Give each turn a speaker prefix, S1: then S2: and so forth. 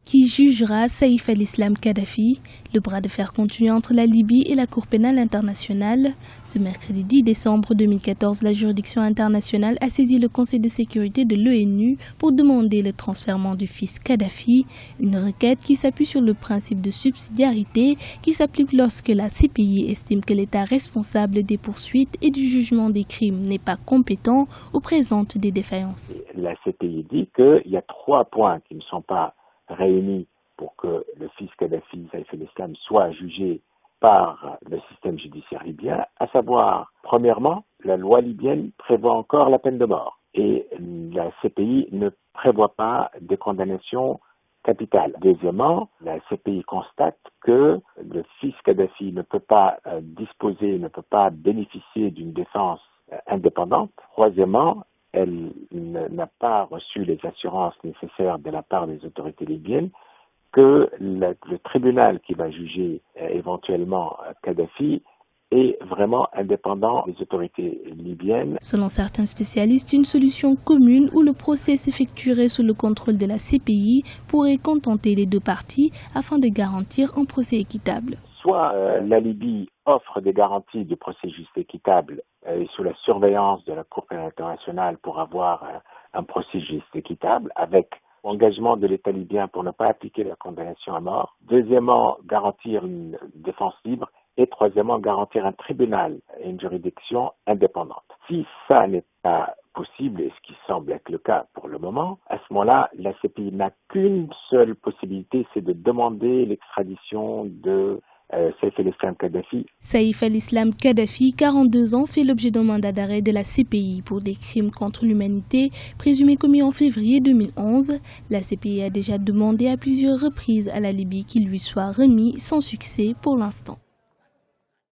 S1: qui jugera Saïf al-Islam Kadhafi. Le bras de fer continue entre la Libye et la Cour pénale internationale. Ce mercredi 10 décembre 2014, la juridiction internationale a saisi le Conseil de sécurité de l'ONU pour demander le transfèrement du fils Kadhafi, une requête qui s'appuie sur le principe de subsidiarité qui s'applique lorsque la CPI estime que l'État responsable des poursuites et du jugement des crimes n'est pas compétent ou présente des défaillances.
S2: La CPI dit qu'il y a 3 points qui ne sont pas réunis pour que le fils Kadhafi, Saïf al-Islam, soit jugé par le système judiciaire libyen, à savoir, premièrement, la loi libyenne prévoit encore la peine de mort et la CPI ne prévoit pas de condamnation capitale. Deuxièmement, la CPI constate que le fils Kadhafi ne peut pas disposer, ne peut pas bénéficier d'une défense indépendante. Troisièmement, elle n'a pas reçu les assurances nécessaires de la part des autorités libyennes que le tribunal qui va juger éventuellement Kadhafi est vraiment indépendant des autorités libyennes.
S1: Selon certains spécialistes, une solution commune où le procès s'effectuerait sous le contrôle de la CPI pourrait contenter les deux parties afin de garantir un procès équitable.
S2: Soit la Libye offre des garanties de procès juste et équitable sous la surveillance de la Cour pénale internationale pour avoir un procès juste et équitable avec engagement de l'État libyen pour ne pas appliquer la condamnation à mort. Deuxièmement, garantir une défense libre. Et troisièmement, garantir un tribunal et une juridiction indépendante. Si ça n'est pas possible, et ce qui semble être le cas pour le moment, à ce moment-là, la CPI n'a qu'une seule possibilité, c'est de demander l'extradition de Saïf al-Islam Kadhafi.
S1: Saïf al-Islam Kadhafi, 42 ans, fait l'objet d'un mandat d'arrêt de la CPI pour des crimes contre l'humanité présumés commis en février 2011. La CPI a déjà demandé à plusieurs reprises à la Libye qu'il lui soit remis sans succès pour l'instant.